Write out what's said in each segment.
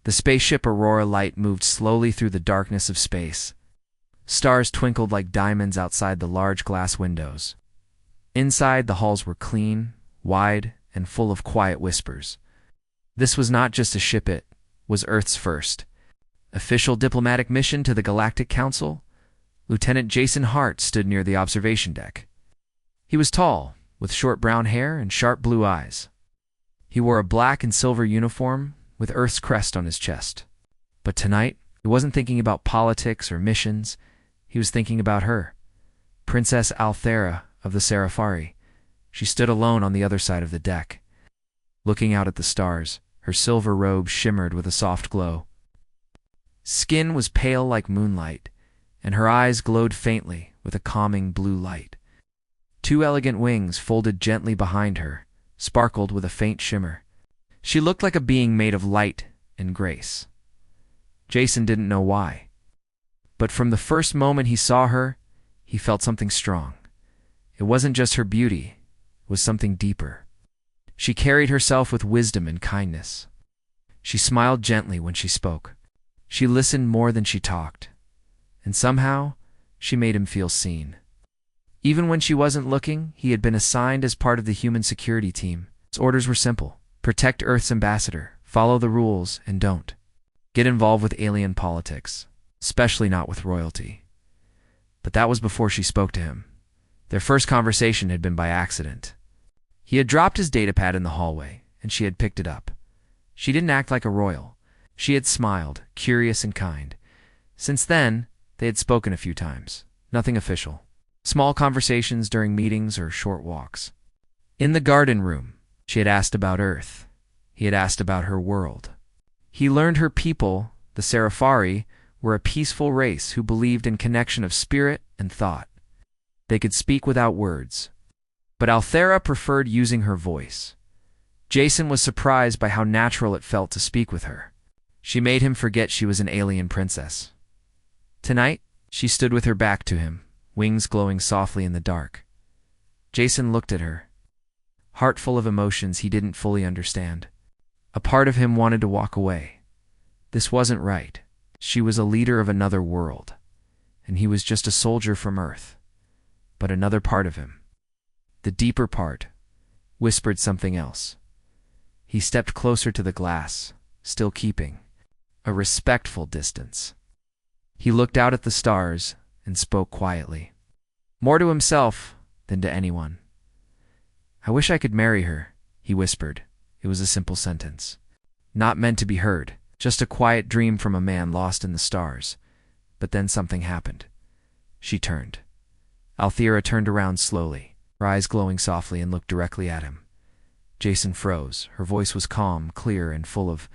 The spaceship Aurora light moved slowly through the darkness of space. Stars twinkled like diamonds outside the large glass windows. Inside, the halls were clean, wide, and full of quiet whispers. This was not just a ship, it was Earth's first official diplomatic mission to the Galactic Council. Lieutenant Jason Hart stood near the observation deck. He was tall, with short brown hair and sharp blue eyes. He wore a black and silver uniform with Earth's crest on his chest. But tonight, he wasn't thinking about politics or missions. He was thinking about her, Princess Althera of the Scifi. She stood alone on the other side of the deck, looking out at the stars. Her silver robe shimmered with a soft glow. Skin was pale like moonlight, and her eyes glowed faintly with a calming blue light. Two elegant wings folded gently behind her, sparkled with a faint shimmer. She looked like a being made of light and grace. Jason didn't know why, but from the first moment he saw her, he felt something strong. It wasn't just her beauty, it was something deeper. She carried herself with wisdom and kindness. She smiled gently when she spoke. She listened more than she talked, and somehow she made him feel seen. Even when she wasn't looking, he had been assigned as part of the human security team. His orders were simple: protect Earth's ambassador, follow the rules, and don't get involved with alien politics, especially not with royalty. But that was before she spoke to him. Their first conversation had been by accident. He had dropped his datapad in the hallway, and she had picked it up. She didn't act like a royal. She had smiled, curious and kind. Since then, they had spoken a few times. Nothing official. Small conversations during meetings or short walks. In the garden room, she had asked about Earth. He had asked about her world. He learned her people, the Scifi, were a peaceful race who believed in connection of spirit and thought. They could speak without words, but Althera preferred using her voice. Jason was surprised by how natural it felt to speak with her. She made him forget she was an alien princess. Tonight, she stood with her back to him, wings glowing softly in the dark. Jason looked at her, heart full of emotions he didn't fully understand. A part of him wanted to walk away. This wasn't right. She was a leader of another world, and he was just a soldier from Earth. But another part of him, the deeper part, whispered something else. He stepped closer to the glass, still keeping a respectful distance. He looked out at the stars and spoke quietly, more to himself than to anyone. "I wish I could marry her," he whispered. It was a simple sentence, not meant to be heard, just a quiet dream from a man lost in the stars. But then something happened. She turned. Althera turned around slowly, her eyes glowing softly, and looked directly at him. Jason froze. Her voice was calm, clear, and full of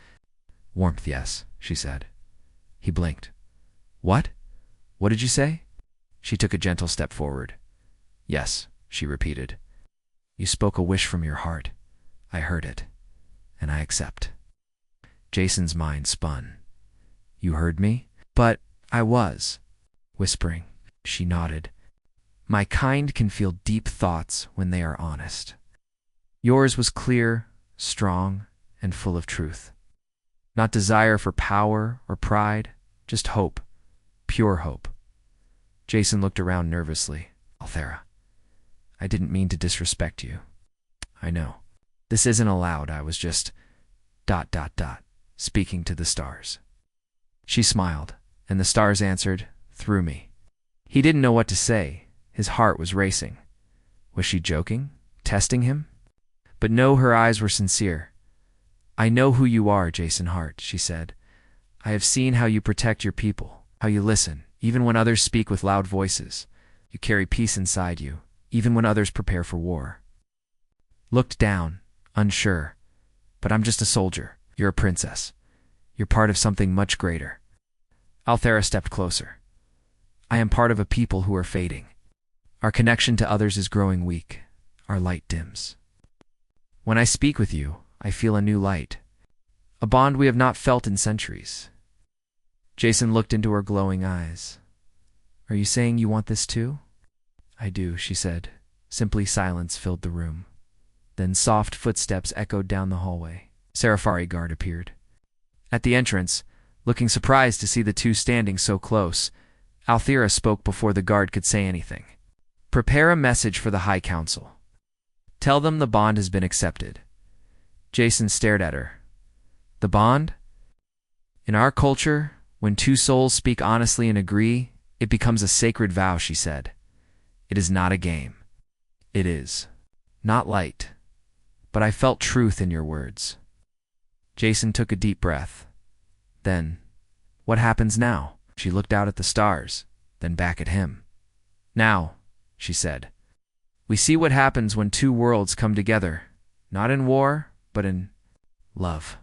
warmth. "Yes," she said. He blinked. "What? What did you say?" She took a gentle step forward. "Yes," she repeated. "You spoke a wish from your heart. I heard it, and I accept." Jason's mind spun. "You heard me?" "But I was whispering." She nodded. "My kind can feel deep thoughts when they are honest. Yours was clear, strong, and full of truth. Not desire for power or pride, just hope, pure hope." Jason looked around nervously. "Althera, I didn't mean to disrespect you. I know. This isn't allowed. I was just ... speaking to the stars." She smiled, and the stars answered, "Through me." He didn't know what to say. His heart was racing. Was she joking? Testing him? But no, her eyes were sincere. "I know who you are, Jason Hart," she said. "I have seen how you protect your people, how you listen, even when others speak with loud voices. You carry peace inside you, even when others prepare for war." Looked down, unsure. "But I'm just a soldier. You're a princess. You're part of something much greater." Althera stepped closer. "I am part of a people who are fading. Our connection to others is growing weak. Our light dims. When I speak with you, I feel a new light, a bond we have not felt in centuries." Jason looked into her glowing eyes. "Are you saying you want this too?" "I do," she said. Simply silence filled the room. Then soft footsteps echoed down the hallway. Scifi guard appeared. At the entrance, looking surprised to see the two standing so close, Althea spoke before the guard could say anything. "Prepare a message for the High Council. Tell them the bond has been accepted." Jason stared at her. "The bond? In our culture, when two souls speak honestly and agree, it becomes a sacred vow," she said. "It is not a game. It is not light, but I felt truth in your words." Jason took a deep breath. Then, "What happens now?" She looked out at the stars, then back at him. "Now," she said, "we see what happens when two worlds come together, not in war, but in love."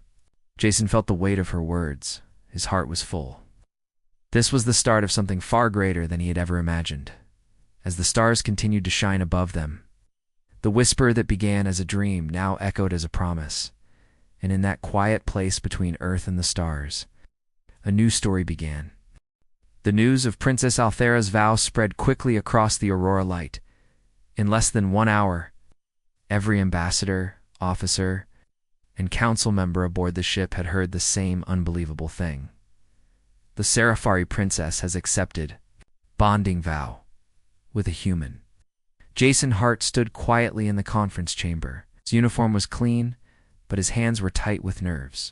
Jason felt the weight of her words. His heart was full. This was the start of something far greater than he had ever imagined. As the stars continued to shine above them, the whisper that began as a dream now echoed as a promise. And in that quiet place between Earth and the stars, a new story began. The news of Princess Althera's vow spread quickly across the Aurora Light. In less than 1 hour, every ambassador, officer, and council member aboard the ship had heard the same unbelievable thing. The Sci-Fi princess has accepted bonding vow with a human. Jason Hart stood quietly in the conference chamber. His uniform was clean, but his hands were tight with nerves.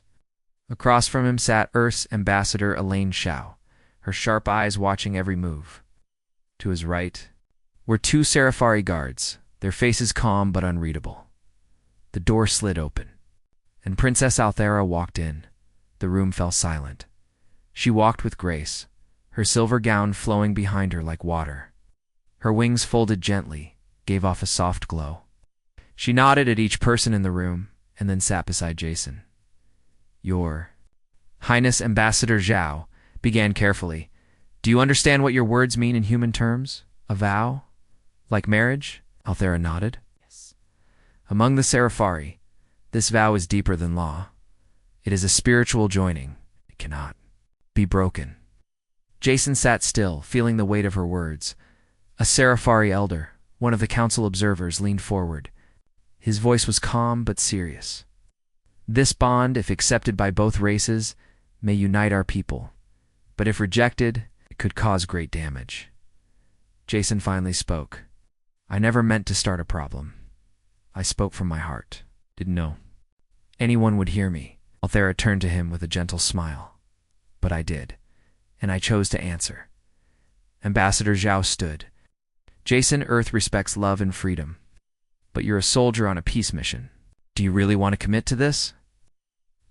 Across from him sat Earth's ambassador Elaine Shao, her sharp eyes watching every move. To his right were 2 Sci-Fi guards, their faces calm but unreadable. The door slid open, and Princess Althea walked in. The room fell silent. She walked with grace, her silver gown flowing behind her like water. Her wings folded gently, gave off a soft glow. She nodded at each person in the room, and then sat beside Jason. "Your Highness Ambassador Zhao," began carefully, "do you understand what your words mean in human terms? A vow? Like marriage?" Althea nodded. "Yes." "Among the Sci-Fi, this vow is deeper than law. It is a spiritual joining. It cannot be broken." Jason sat still, feeling the weight of her words. A Sci-Fi elder, one of the council observers, leaned forward. His voice was calm but serious. "This bond, if accepted by both races, may unite our people. But if rejected, it could cause great damage." Jason finally spoke. "I never meant to start a problem. I spoke from my heart. Didn't know anyone would hear me." Althea turned to him with a gentle smile. "But I did, and I chose to answer." Ambassador Zhao stood. "Jason, Earth respects love and freedom. But you're a soldier on a peace mission. Do you really want to commit to this?"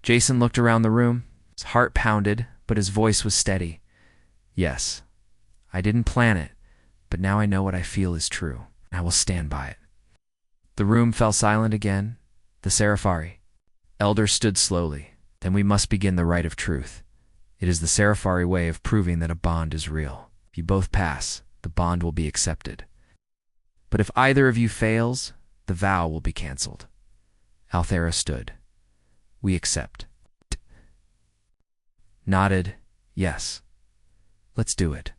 Jason looked around the room. His heart pounded, but his voice was steady. "Yes. I didn't plan it, but now I know what I feel is true. I will stand by it." The room fell silent again. The Sci-Fi elder stood slowly. "Then we must begin the rite of truth. It is the Sci-Fi way of proving that a bond is real. If you both pass, the bond will be accepted. But if either of you fails, the vow will be cancelled." Althea stood. "We accept." Nodded. "Yes. Let's do it."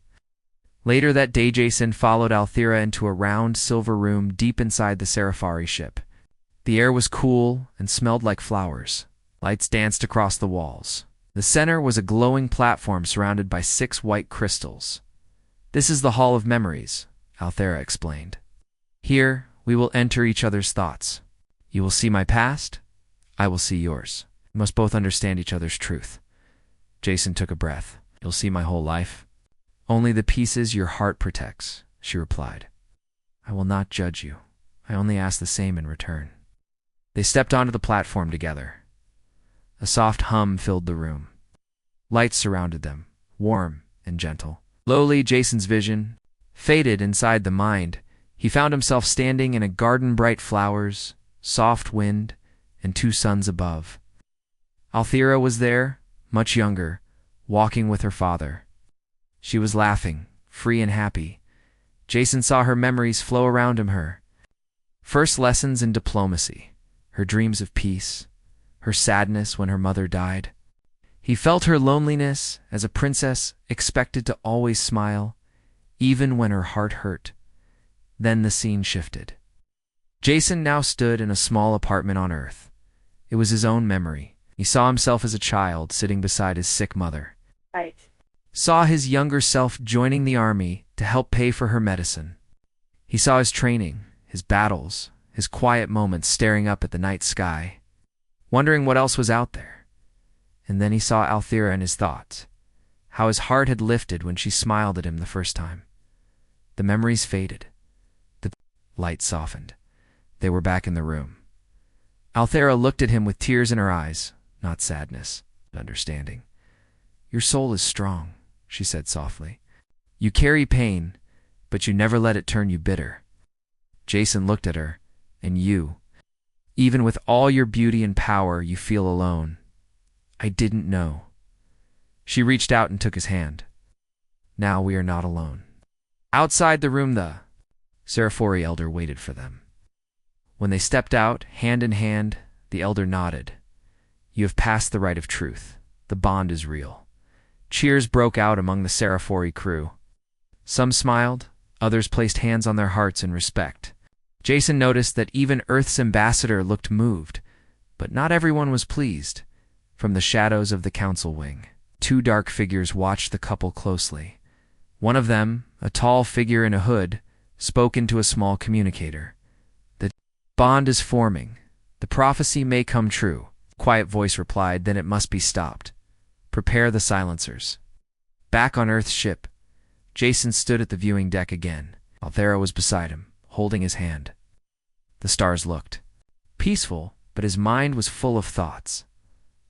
Later that day, Jason followed Althea into a round silver room deep inside the Sci-Fi ship. The air was cool and smelled like flowers. Lights danced across the walls. The center was a glowing platform surrounded by 6 white crystals. "This is the Hall of Memories," Althea explained. "Here, we will enter each other's thoughts. You will see my past. I will see yours. We must both understand each other's truth." Jason took a breath. "You'll see my whole life?" "Only the pieces your heart protects," she replied. "I will not judge you. I only ask the same in return." They stepped onto the platform together. A soft hum filled the room. Lights surrounded them, warm and gentle. Slowly, Jason's vision faded inside the mind. He found himself standing in a garden, bright flowers, soft wind, and 2 suns above. Althea was there, much younger, walking with her father. She was laughing, free and happy. Jason saw her memories flow around her. First lessons in diplomacy, her dreams of peace, her sadness when her mother died. He felt her loneliness as a princess expected to always smile, even when her heart hurt. Then the scene shifted. Jason now stood in a small apartment on Earth. It was his own memory. He saw himself as a child sitting beside his sick mother. Right. Saw his younger self joining the army to help pay for her medicine. He saw his training, his battles, his quiet moments staring up at the night sky, wondering what else was out there. And then he saw Althea and his thoughts, how his heart had lifted when she smiled at him the first time. The memories faded. The light softened. They were back in the room. Althea looked at him with tears in her eyes, not sadness, but understanding. "Your soul is strong," she said softly. "You carry pain, but you never let it turn you bitter." Jason looked at her, and you, even with all your beauty and power, you feel alone. "I didn't know." She reached out and took his hand. "Now we are not alone." Outside the room, the Scifi elder waited for them. When they stepped out, hand in hand, the elder nodded. "You have passed the rite of truth. The bond is real." Cheers broke out among the Scifi crew. Some smiled, others placed hands on their hearts in respect. Jason noticed that even Earth's ambassador looked moved, but not everyone was pleased. From the shadows of the council wing, two dark figures watched the couple closely. One of them, a tall figure in a hood, spoke into a small communicator. "The bond is forming. The prophecy may come true." Quiet voice replied, "Then it must be stopped. Prepare the silencers." Back on Earth's ship, Jason stood at the viewing deck again. Althea was beside him, holding his hand. The stars looked peaceful, but his mind was full of thoughts.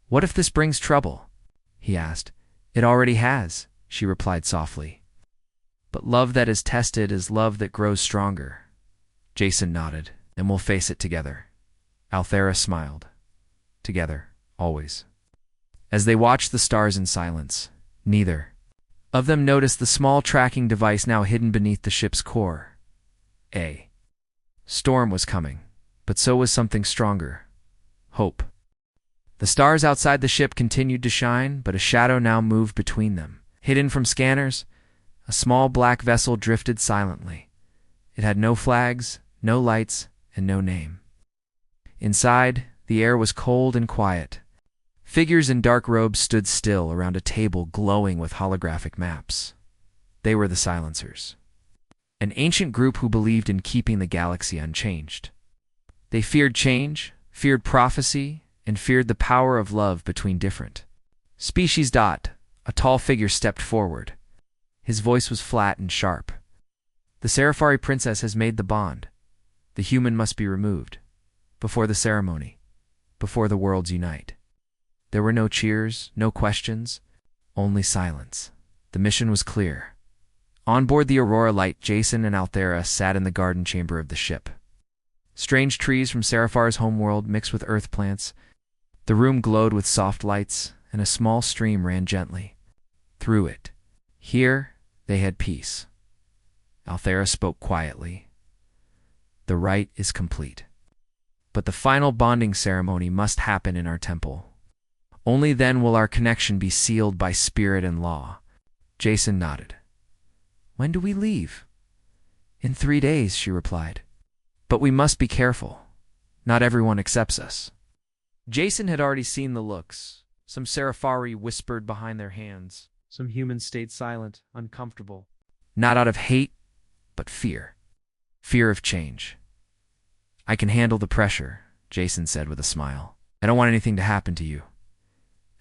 "What if this brings trouble?" he asked. "It already has," she replied softly. "But love that is tested is love that grows stronger." Jason nodded. "And we'll face it together." Althea smiled. "Together, always." As they watched the stars in silence, neither of them noticed the small tracking device now hidden beneath the ship's core. A storm was coming, but so was something stronger: hope. The stars outside the ship continued to shine, but a shadow now moved between them. Hidden from scanners, a small black vessel drifted silently. It had no flags, no lights, and no name. Inside, the air was cold and quiet. Figures in dark robes stood still around a table glowing with holographic maps. They were the Silencers, an ancient group who believed in keeping the galaxy unchanged. They feared change, feared prophecy, and feared the power of love between different species. A tall figure stepped forward. His voice was flat and sharp. "The Scifi princess has made the bond. The human must be removed. Before the ceremony, before the worlds unite." There were no cheers, no questions, only silence. The mission was clear. On board the Aurora Light, Jason and Althea sat in the garden chamber of the ship. Strange trees from Seraphir's homeworld mixed with earth plants. The room glowed with soft lights, and a small stream ran gently through it. Here, they had peace. Althea spoke quietly. "The rite is complete. But the final bonding ceremony must happen in our temple. Only then will our connection be sealed by spirit and law." Jason nodded. "When do we leave?" "In 3 days," she replied. "But we must be careful. Not everyone accepts us." Jason had already seen the looks. Some Seraphari whispered behind their hands. Some humans stayed silent, uncomfortable. Not out of hate, but fear. Fear of change. "I can handle the pressure," Jason said with a smile. "I don't want anything to happen to you."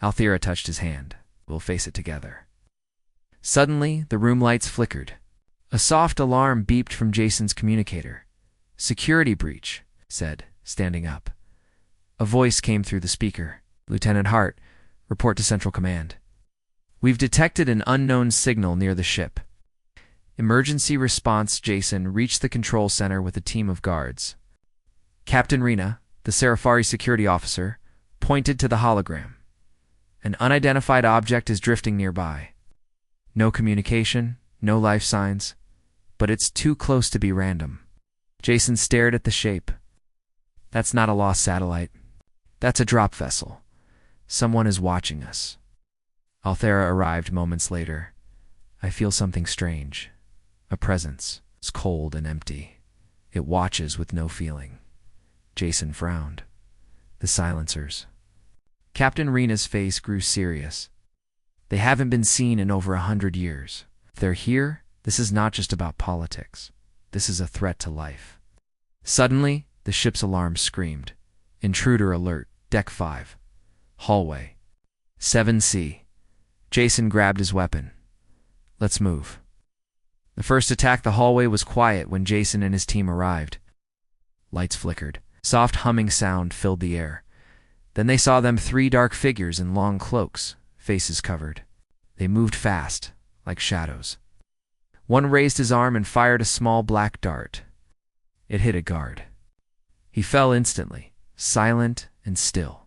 Althea touched his hand. "We'll face it together." Suddenly, the room lights flickered. A soft alarm beeped from Jason's communicator. "Security breach," said, standing up. A voice came through the speaker. "Lieutenant Hart, report to Central Command. We've detected an unknown signal near the ship." Emergency response. Jason reached the control center with a team of guards. Captain Rena, the Seraphari security officer, pointed to the hologram. "An unidentified object is drifting nearby. No communication, no life signs, but it's too close to be random." Jason stared at the shape. "That's not a lost satellite. That's a drop vessel. Someone is watching us." Althea arrived moments later. "I feel something strange. A presence. It's cold and empty. It watches with no feeling." Jason frowned. "The Silencers." Captain Rena's face grew serious. They haven't been seen in over 100 years. If they're here, this is not just about politics. This is a threat to life. Suddenly, the ship's alarm screamed. Intruder alert, Deck 5. Hallway. 7C. Jason grabbed his weapon. Let's move. The first attack the hallway was quiet when Jason and his team arrived. Lights flickered. Soft humming sound filled the air. Then they saw them 3 dark figures in long cloaks, faces covered. They moved fast, like shadows. One raised his arm and fired a small black dart. It hit a guard. He fell instantly, silent and still.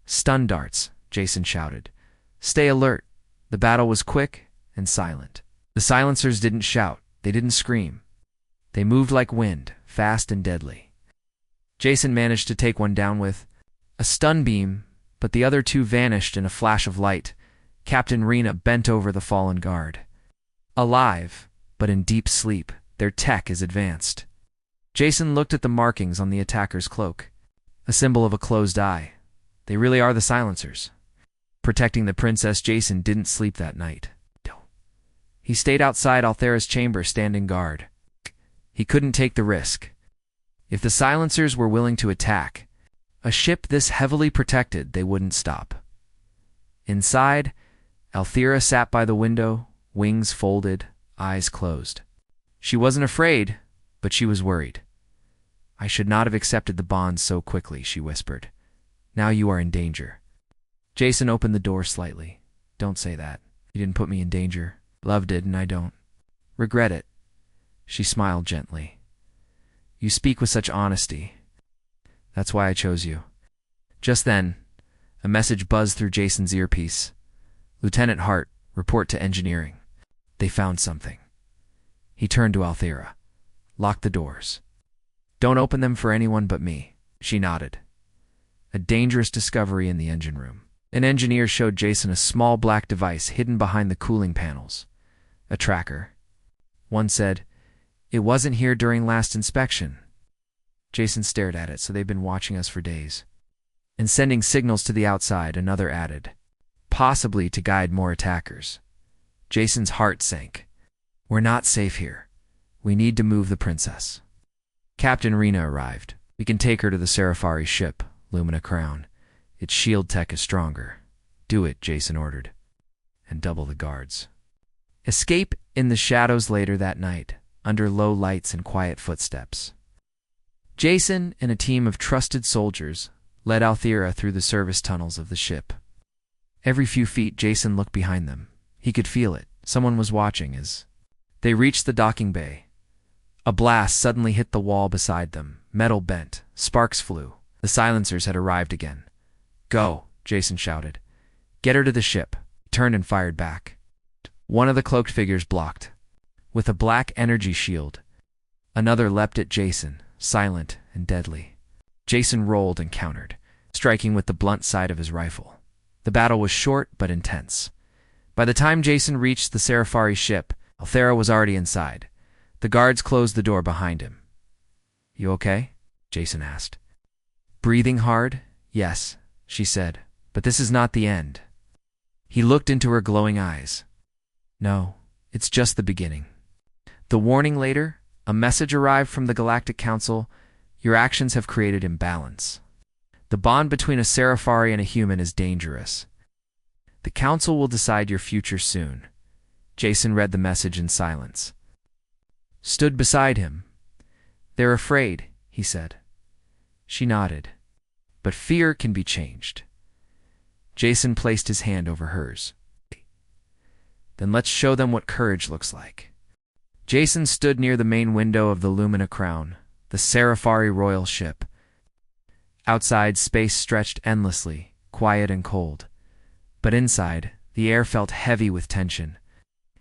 Stun darts, Jason shouted. Stay alert. The battle was quick and silent. The silencers didn't shout. They didn't scream. They moved like wind, fast and deadly. Jason managed to take one down with a stun beam, but the other 2 vanished in a flash of light. Captain Rena bent over the fallen guard. Alive, but in deep sleep, their tech is advanced. Jason looked at the markings on the attacker's cloak, a symbol of a closed eye. They really are the silencers. Protecting the princess, Jason didn't sleep that night. He stayed outside Althera's chamber standing guard. He couldn't take the risk. If the silencers were willing to attack, a ship this heavily protected, they wouldn't stop. Inside, Althera sat by the window, wings folded, eyes closed. She wasn't afraid, but she was worried. I should not have accepted the bond so quickly, she whispered. Now you are in danger. Jason opened the door slightly. Don't say that. You didn't put me in danger. Love did, and I don't regret it. She smiled gently. You speak with such honesty. That's why I chose you. Just then, a message buzzed through Jason's earpiece. Lieutenant Hart, report to engineering. They found something. He turned to Althera. Lock the doors. Don't open them for anyone but me. She nodded. A dangerous discovery in the engine room. An engineer showed Jason a small black device hidden behind the cooling panels. A tracker. One said, "It wasn't here during last inspection." Jason stared at it, so they've been watching us for days. And sending signals to the outside, another added. Possibly to guide more attackers. Jason's heart sank. We're not safe here. We need to move the princess. Captain Rena arrived. We can take her to the Sci-Fi ship, Lumina Crown. Its shield tech is stronger. Do it, Jason ordered. And double the guards. Escape in the shadows later that night, under low lights and quiet footsteps. Jason and a team of trusted soldiers led Althera through the service tunnels of the ship. Every few feet, Jason looked behind them. He could feel it. Someone was watching as they reached the docking bay. A blast suddenly hit the wall beside them. Metal bent. Sparks flew. The silencers had arrived again. Go, Jason shouted. Get her to the ship. He turned and fired back. One of the cloaked figures blocked. With a black energy shield, another leapt at Jason, silent and deadly. Jason rolled and countered, striking with the blunt side of his rifle. The battle was short but intense. By the time Jason reached the Sci-Fi ship, Althera was already inside. The guards closed the door behind him. You okay? Jason asked. Breathing hard? Yes, she said, but this is not the end. He looked into her glowing eyes. No, it's just the beginning. The warning later, a message arrived from the Galactic Council. Your actions have created imbalance. The bond between a Sci-Fi and a human is dangerous. The Council will decide your future soon. Jason read the message in silence. Stood beside him. They're afraid, he said. She nodded. But fear can be changed. Jason placed his hand over hers. Then let's show them what courage looks like. Jason stood near the main window of the Lumina Crown, the Sci-Fi royal ship. Outside, space stretched endlessly, quiet and cold. But inside, the air felt heavy with tension.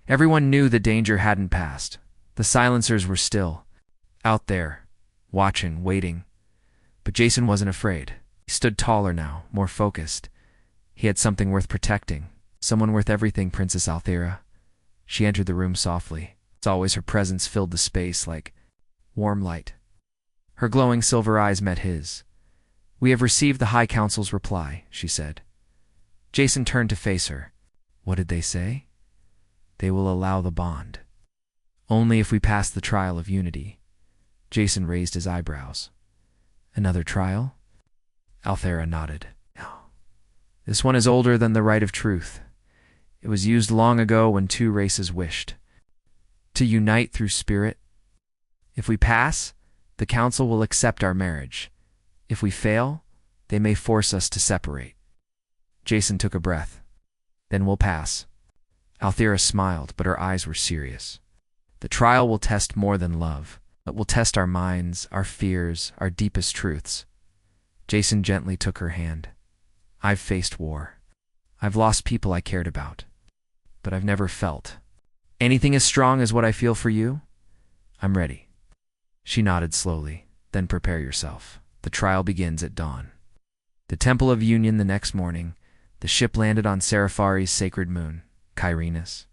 Everyone knew the danger hadn't passed. The silencers were still. Out there, watching, waiting. But Jason wasn't afraid. He stood taller now, more focused. He had something worth protecting. Someone worth everything, Princess Althera. She entered the room softly. As always, her presence filled the space like warm light. Her glowing silver eyes met his. We have received the High Council's reply, she said. Jason turned to face her. What did they say? They will allow the bond. Only if we pass the trial of unity. Jason raised his eyebrows. Another trial? Althera nodded. No. This one is older than the right of truth. It was used long ago when two races wished to unite through spirit. If we pass, the council will accept our marriage. If we fail, they may force us to separate. Jason took a breath. Then we'll pass. Althera smiled, but her eyes were serious. The trial will test more than love. It will test our minds, our fears, our deepest truths. Jason gently took her hand. I've faced war. I've lost people I cared about. But I've never felt anything as strong as what I feel for you. I'm ready. She nodded slowly. Then prepare yourself. The trial begins at dawn. The Temple of Union the next morning, the ship landed on Sarifari's sacred moon, Kyrenus,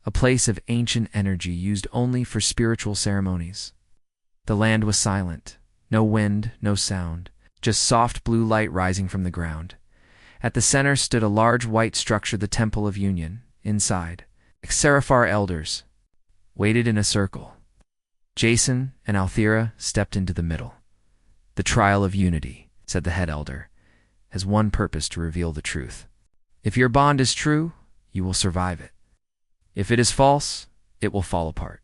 a place of ancient energy used only for spiritual ceremonies. The land was silent. No wind, no sound, just soft blue light rising from the ground. At the center stood a large white structure, the Temple of Union. Inside, Sarifar elders waited in a circle. Jason and Althera stepped into the middle. The trial of unity, said the head elder, has one purpose: to reveal the truth. If your bond is true, you will survive it. If it is false, it will fall apart.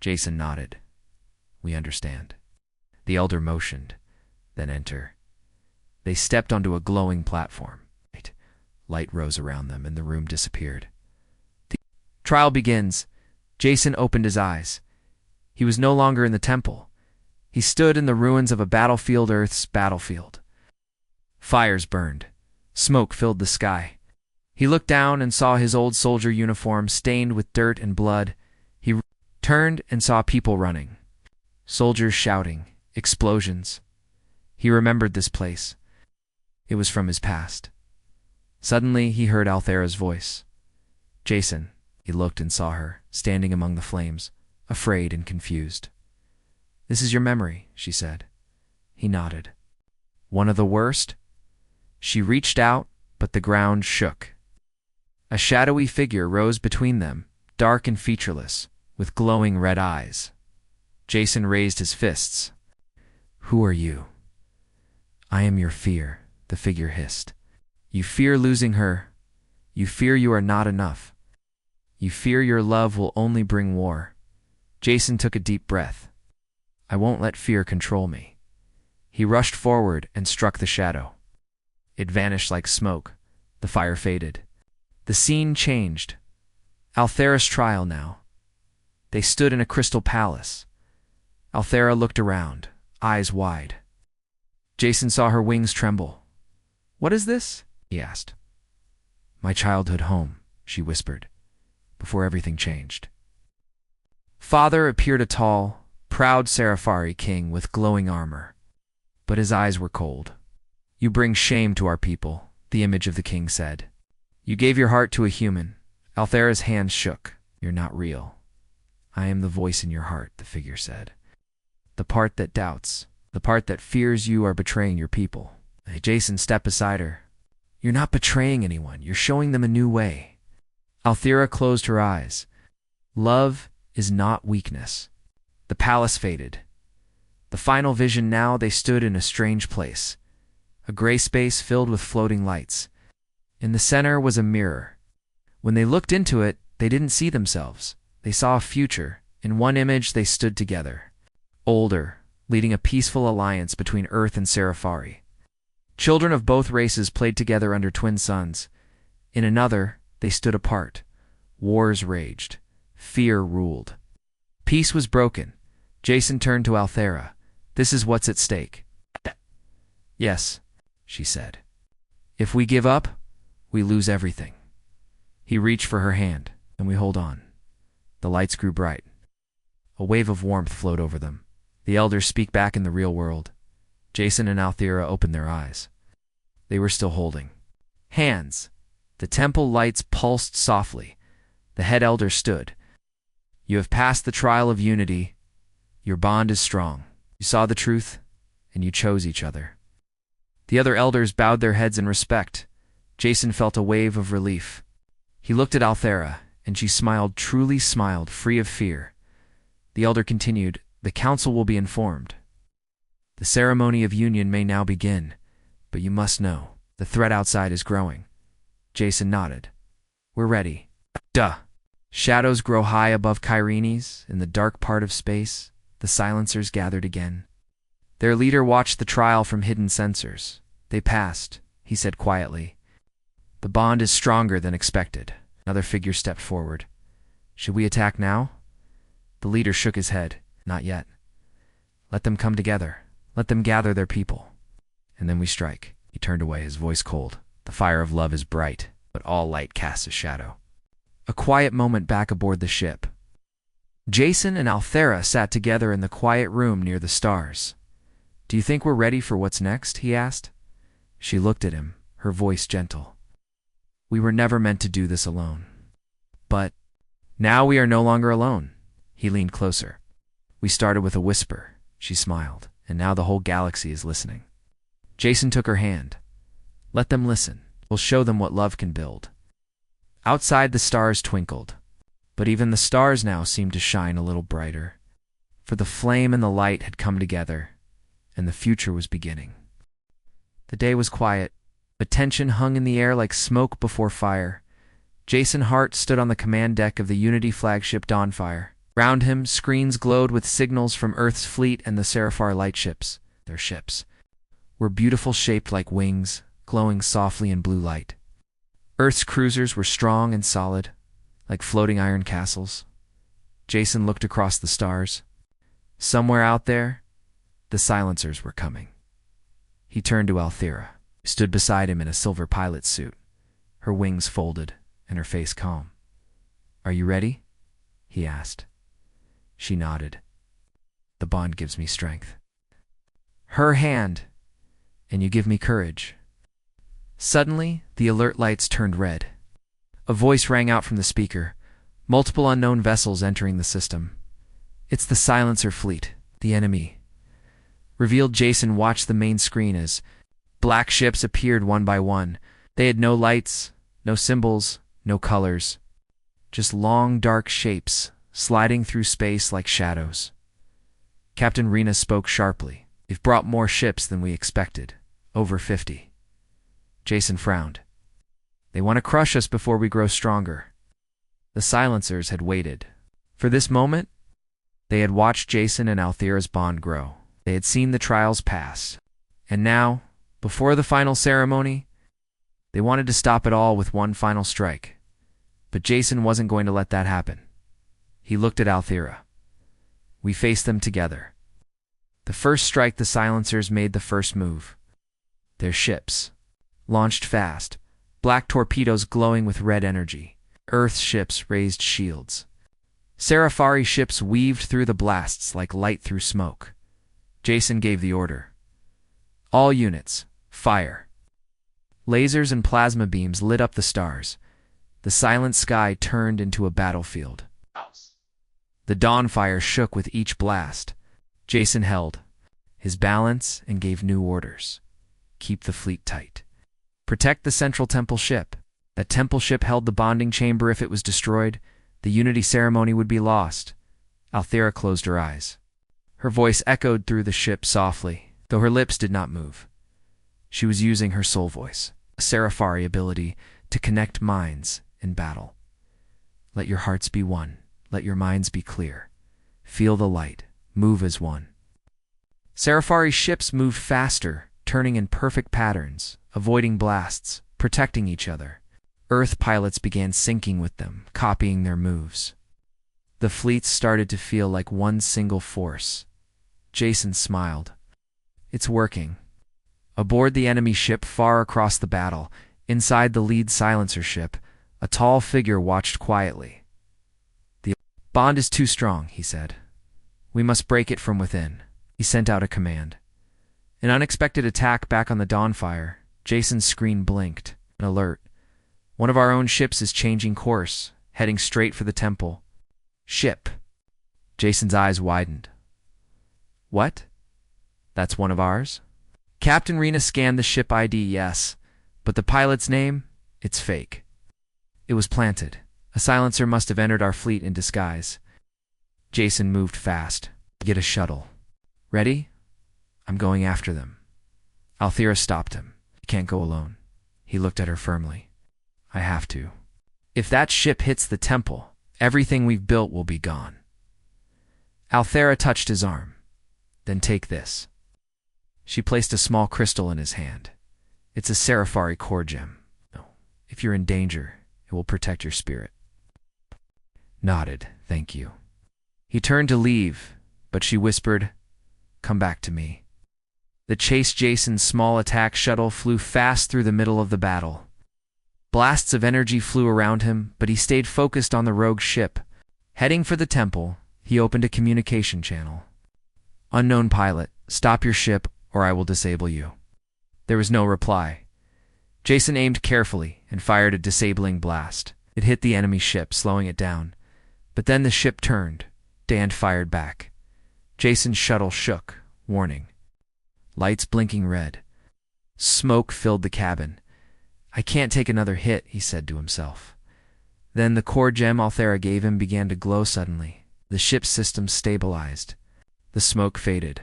Jason nodded. We understand. The elder motioned. Then enter. They stepped onto a glowing platform. Light rose around them and the room disappeared. The trial begins. Jason opened his eyes. He was no longer in the temple. He stood in the ruins of a battlefield, Earth's battlefield. Fires burned. Smoke filled the sky. He looked down and saw his old soldier uniform stained with dirt and blood. He turned and saw people running. Soldiers shouting. Explosions. He remembered this place. It was from his past. Suddenly, he heard Althera's voice. Jason. He looked and saw her, standing among the flames, afraid and confused. This is your memory, she said. He nodded. One of the worst? She reached out, but the ground shook. A shadowy figure rose between them, dark and featureless, with glowing red eyes. Jason raised his fists. Who are you? I am your fear, the figure hissed. You fear losing her. You fear you are not enough. You fear your love will only bring war. Jason took a deep breath. I won't let fear control me. He rushed forward and struck the shadow. It vanished like smoke. The fire faded. The scene changed. Althera's trial now. They stood in a crystal palace. Althera looked around, eyes wide. Jason saw her wings tremble. What is this? He asked. My childhood home, she whispered, before everything changed. Father appeared, a tall, proud Sarifari king with glowing armor. But his eyes were cold. You bring shame to our people, the image of the king said. You gave your heart to a human. Althera's hands shook. You're not real. I am the voice in your heart, the figure said. The part that doubts, the part that fears you are betraying your people. Jason stepped beside her. You're not betraying anyone. You're showing them a new way. Althera closed her eyes. Love is not weakness. The palace faded. The final vision now, they stood in a strange place. A gray space filled with floating lights. In the center was a mirror. When they looked into it, they didn't see themselves. They saw a future. In one image, they stood together. Older, leading a peaceful alliance between Earth and Sarifari. Children of both races played together under twin suns. In another, they stood apart. Wars raged. Fear ruled. Peace was broken. Jason turned to Althera. This is what's at stake. Yes, she said. If we give up, we lose everything. He reached for her hand, and we hold on. The lights grew bright. A wave of warmth flowed over them. The elders speak back in the real world. Jason and Althera opened their eyes. They were still holding hands. The temple lights pulsed softly. The head elder stood. You have passed the trial of unity. Your bond is strong. You saw the truth, and you chose each other. The other elders bowed their heads in respect. Jason felt a wave of relief. He looked at Althera, and she smiled, truly smiled, free of fear. The elder continued, "The council will be informed. The ceremony of union may now begin, but you must know, the threat outside is growing." Jason nodded. "We're ready." Duh. Shadows grow high above Kyrienes. In the dark part of space, the silencers gathered again. Their leader watched the trial from hidden sensors. "They passed," he said quietly. "The bond is stronger than expected." Another figure stepped forward. "Should we attack now?" The leader shook his head. "Not yet. Let them come together. Let them gather their people. And then we strike." He turned away, his voice cold. "The fire of love is bright, but all light casts a shadow." A quiet moment back aboard the ship. Jason and Althera sat together in the quiet room near the stars. "Do you think we're ready for what's next?" he asked. She looked at him, her voice gentle. "We were never meant to do this alone. But now we are no longer alone." He leaned closer. "We started with a whisper," she smiled, "and now the whole galaxy is listening." Jason took her hand. "Let them listen. We'll show them what love can build." Outside, the stars twinkled. But even the stars now seemed to shine a little brighter. For the flame and the light had come together, and the future was beginning. The day was quiet, but tension hung in the air like smoke before fire. Jason Hart stood on the command deck of the Unity flagship Dawnfire. Round him, screens glowed with signals from Earth's fleet and the Seraphar lightships. Their ships were beautiful, shaped like wings, glowing softly in blue light. Earth's cruisers were strong and solid, like floating iron castles. Jason looked across the stars. Somewhere out there, the silencers were coming. He turned to Althera, who stood beside him in a silver pilot suit, her wings folded and her face calm. "Are you ready?" he asked. She nodded. "The bond gives me strength." Her hand, "And you give me courage." Suddenly, the alert lights turned red. A voice rang out from the speaker. "Multiple unknown vessels entering the system. It's the silencer fleet, the enemy." Revealed. Jason watched the main screen as black ships appeared one by one. They had no lights, no symbols, no colors. Just long, dark shapes, sliding through space like shadows. Captain Rena spoke sharply. "They've brought more ships than we expected. Over 50. Jason frowned. "They want to crush us before we grow stronger." The silencers had waited. For this moment, they had watched Jason and Althera's bond grow. They had seen the trials pass. And now, before the final ceremony, they wanted to stop it all with one final strike. But Jason wasn't going to let that happen. He looked at Althera. "We face them together." The first strike, the silencers made the first move. Their ships launched fast, black torpedoes glowing with red energy. Earth's ships raised shields. Seraphari ships weaved through the blasts like light through smoke. Jason gave the order. "All units, fire." Lasers and plasma beams lit up the stars. The silent sky turned into a battlefield. The Dawnfire shook with each blast. Jason held his balance and gave new orders. "Keep the fleet tight. Protect the central temple ship." That temple ship held the bonding chamber. If it was destroyed, the unity ceremony would be lost. Althera closed her eyes. Her voice echoed through the ship softly, though her lips did not move. She was using her soul voice, a Seraphari ability to connect minds in battle. "Let your hearts be one. Let your minds be clear. Feel the light. Move as one." Seraphari ships moved faster, turning in perfect patterns, avoiding blasts, protecting each other. Earth pilots began syncing with them, copying their moves. The fleets started to feel like one single force. Jason smiled. "It's working." Aboard the enemy ship far across the battle, inside the lead silencer ship, a tall figure watched quietly. "The bond is too strong," he said. "We must break it from within." He sent out a command. An unexpected attack back on the Dawnfire. Jason's screen blinked. An alert. "One of our own ships is changing course, heading straight for the temple." "Ship." Jason's eyes widened. "What? That's one of ours?" Captain Rena scanned the ship ID. "Yes. But the pilot's name? It's fake. It was planted. A silencer must have entered our fleet in disguise. Jason moved fast. Get a shuttle. Ready? I'm going after them. Althea stopped him. You can't go alone. He looked at her firmly. I have to. If that ship hits the temple, everything we've built will be gone. Althea touched his arm. Then take this. She placed a small crystal in his hand. It's a Scifi core gem. If you're in danger, it will protect your spirit. Nodded, thank you. He turned to leave, but she whispered, come back to me. The Chase Jason's small attack shuttle flew fast through the middle of the battle. Blasts of energy flew around him, but he stayed focused on the rogue ship. Heading for the temple, he opened a communication channel. Unknown pilot, stop your ship or I will disable you. There was no reply. Jason aimed carefully and fired a disabling blast. It hit the enemy ship, slowing it down. But then the ship turned. Dan fired back. Jason's shuttle shook, warning. Lights blinking red. Smoke filled the cabin. I can't take another hit, he said to himself. Then the core gem Althea gave him began to glow suddenly. The ship's system stabilized. The smoke faded.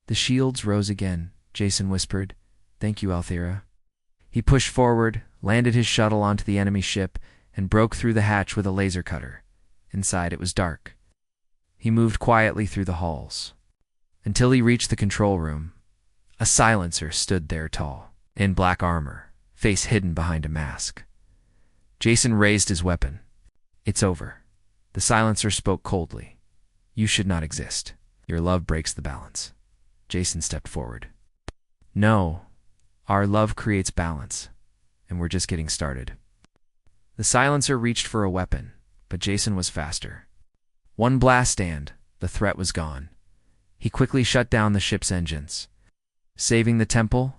The shields rose again, Jason whispered. Thank you, Althea. He pushed forward, landed his shuttle onto the enemy ship, and broke through the hatch with a laser cutter. Inside it was dark. He moved quietly through the halls. Until he reached the control room. A silencer stood there tall, in black armor, face hidden behind a mask. Jason raised his weapon. It's over. The silencer spoke coldly. You should not exist. Your love breaks the balance. Jason stepped forward. No, our love creates balance, and we're just getting started. The silencer reached for a weapon, but Jason was faster. One blast and the threat was gone. He quickly shut down the ship's engines. Saving the temple,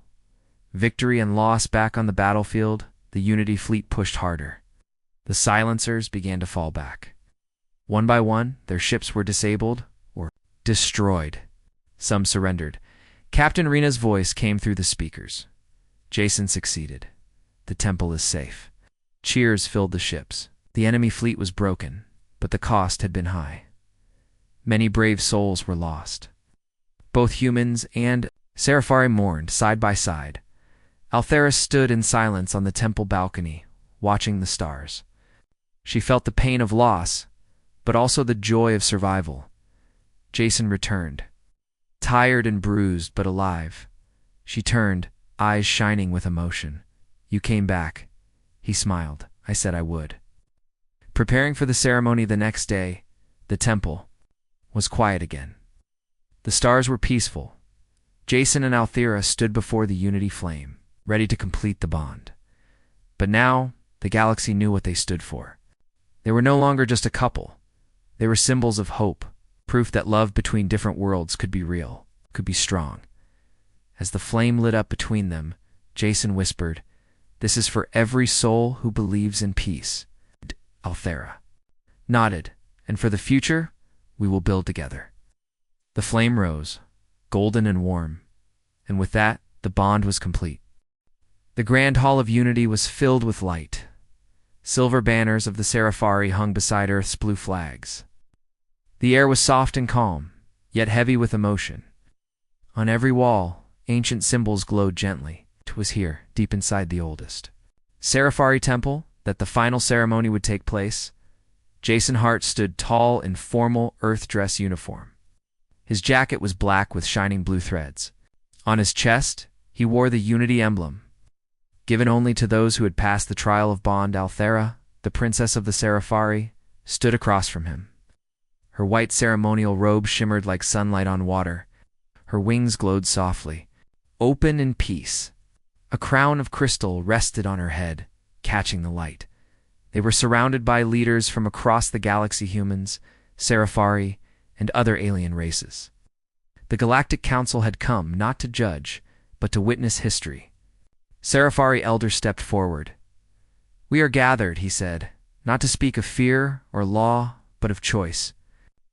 victory and loss back on the battlefield, the Unity fleet pushed harder. The silencers began to fall back. One by one, their ships were disabled or destroyed. Some surrendered. Captain Rena's voice came through the speakers. Jason succeeded. The temple is safe. Cheers filled the ships. The enemy fleet was broken, but the cost had been high. Many brave souls were lost. Both humans and Scifi mourned side by side. Althea stood in silence on the temple balcony, watching the stars. She felt the pain of loss, but also the joy of survival. Jason returned. Tired and bruised, but alive. She turned, eyes shining with emotion. You came back. He smiled. I said I would. Preparing for the ceremony the next day, the temple was quiet again. The stars were peaceful. Jason and Althea stood before the Unity flame, ready to complete the bond. But now, the galaxy knew what they stood for. They were no longer just a couple. They were symbols of hope, proof that love between different worlds could be real, could be strong. As the flame lit up between them, Jason whispered, "This is for every soul who believes in peace." Althea nodded, "And for the future, we will build together." The flame rose, golden and warm, and with that, the bond was complete. The Grand Hall of Unity was filled with light. Silver banners of the Scifi hung beside Earth's blue flags. The air was soft and calm, yet heavy with emotion. On every wall, ancient symbols glowed gently. It was here, deep inside the oldest Scifi temple, that the final ceremony would take place. Jason Hart stood tall in formal Earth dress uniform. His jacket was black with shining blue threads. On his chest, he wore the Unity emblem. Given only to those who had passed the trial of bond, Althea, the princess of the Scifi, stood across from him. Her white ceremonial robe shimmered like sunlight on water. Her wings glowed softly, open in peace. A crown of crystal rested on her head, catching the light. They were surrounded by leaders from across the galaxy, humans, Scifi, and other alien races. The Galactic Council had come not to judge, but to witness history. Scifi elder stepped forward. "We are gathered," he said, "not to speak of fear or law, but of choice.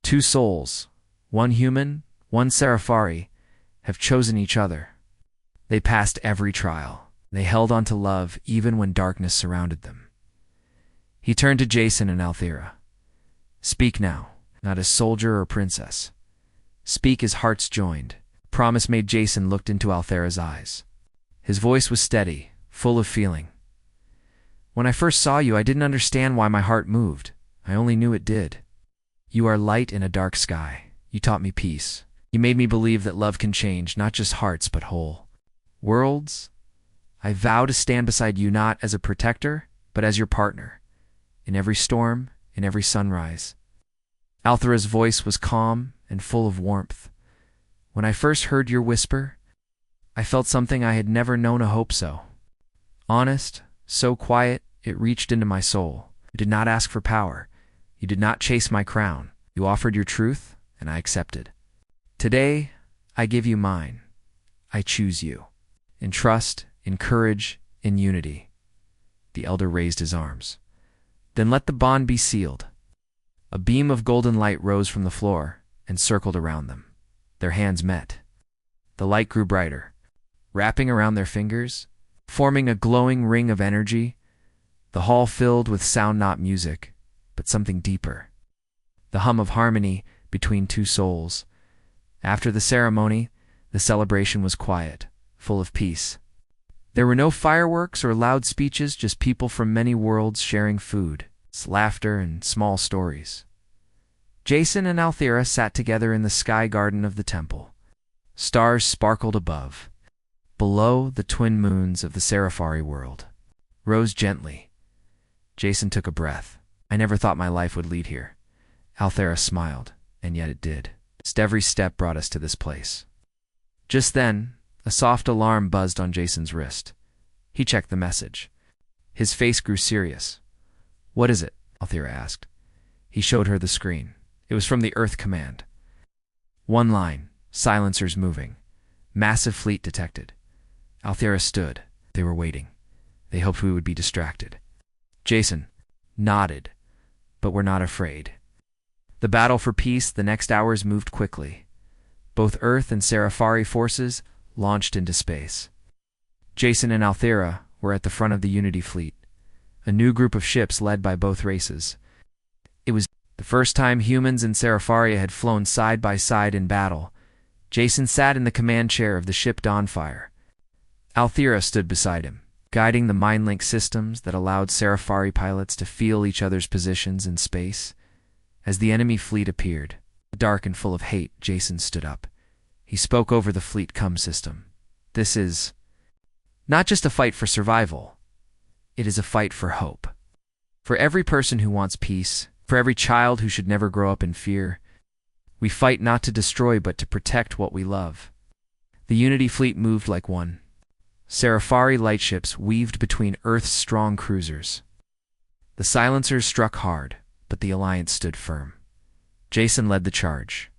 2 souls, one human, one Scifi, have chosen each other. They passed every trial. They held on to love even when darkness surrounded them. He turned to Jason and Althea. Speak now, not as soldier or princess. Speak as hearts joined. Promise made. Jason looked into Althea's eyes. His voice was steady, full of feeling. When I first saw you, I didn't understand why my heart moved. I only knew it did. You are light in a dark sky. You taught me peace. You made me believe that love can change not just hearts but whole worlds. I vow to stand beside you not as a protector, but as your partner. In every storm, in every sunrise. Althea's voice was calm and full of warmth. When I first heard your whisper, I felt something I had never known a hope so. Honest, so quiet, it reached into my soul. You did not ask for power. You did not chase my crown. You offered your truth, and I accepted. Today, I give you mine. I choose you. In trust, in courage, in unity. The elder raised his arms. Then let the bond be sealed. A beam of golden light rose from the floor and circled around them. Their hands met. The light grew brighter, wrapping around their fingers, forming a glowing ring of energy. The hall filled with sound, not music, but something deeper. The hum of harmony between two souls. After the ceremony, the celebration was quiet, full of peace. There were no fireworks or loud speeches, just people from many worlds sharing food, laughter, and small stories. Jason and Althea sat together in the sky garden of the temple. Stars sparkled above. Below, the twin moons of the Sci-Fi world rose gently. Jason took a breath. I never thought my life would lead here. Althea smiled, and yet it did. Every step brought us to this place. Just then, a soft alarm buzzed on Jason's wrist. He checked the message. His face grew serious. What is it? Althea asked. He showed her the screen. It was from the Earth Command. One line, silencers moving. Massive fleet detected. Althea stood. They were waiting. They hoped we would be distracted. Jason nodded, but were not afraid. The battle for peace the next hours moved quickly. Both Earth and Sci-Fi forces launched into space. Jason and Althea were at the front of the Unity fleet, a new group of ships led by both races. It was the first time humans and Sci-Fi had flown side by side in battle. Jason sat in the command chair of the ship Dawnfire. Althea stood beside him, guiding the mind-link systems that allowed Sci-Fi pilots to feel each other's positions in space. As the enemy fleet appeared, dark and full of hate, Jason stood up. He spoke over the fleet comm system. This is not just a fight for survival. It is a fight for hope. For every person who wants peace, for every child who should never grow up in fear, we fight not to destroy but to protect what we love. The Unity fleet moved like one. Sci-Fi lightships weaved between Earth's strong cruisers. The silencers struck hard, but the Alliance stood firm. Jason led the charge.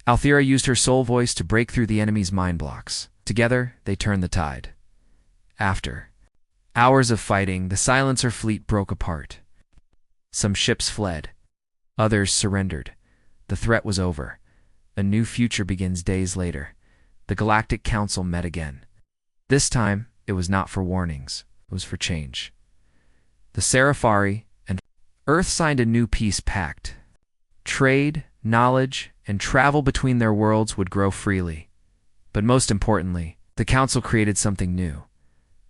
Althea used her soul voice to break through the enemy's mind blocks. Together, they turned the tide. After hours of fighting, the silencer fleet broke apart. Some ships fled. Others surrendered. The threat was over. A new future begins days later. The Galactic Council met again. This time, it was not for warnings. It was for change. The Sci-Fi and Earth signed a new peace pact. Trade, knowledge, and travel between their worlds would grow freely. But most importantly, the Council created something new.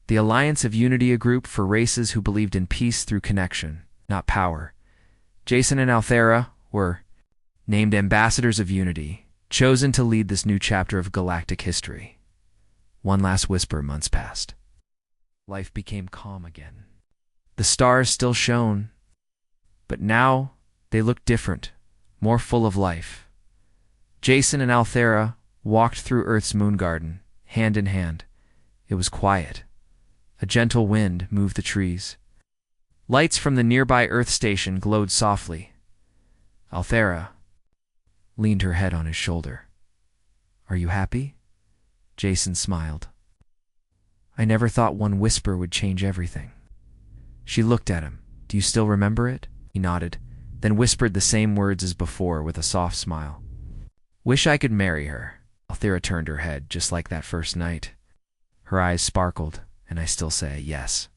The Alliance of Unity, a group for races who believed in peace through connection, not power. Jason and Althea were named ambassadors of Unity, chosen to lead this new chapter of galactic history. One last whisper. Months passed. Life became calm again. The stars still shone, but now they looked different, more full of life. Jason and Althea walked through Earth's moon garden, hand in hand. It was quiet. A gentle wind moved the trees. Lights from the nearby Earth station glowed softly. Althea leaned her head on his shoulder. Are you happy? Jason smiled. I never thought one whisper would change everything. She looked at him. Do you still remember it? He nodded, then whispered the same words as before with a soft smile. Wish I could marry her. Althea turned her head just like that first night. Her eyes sparkled, and I still say yes.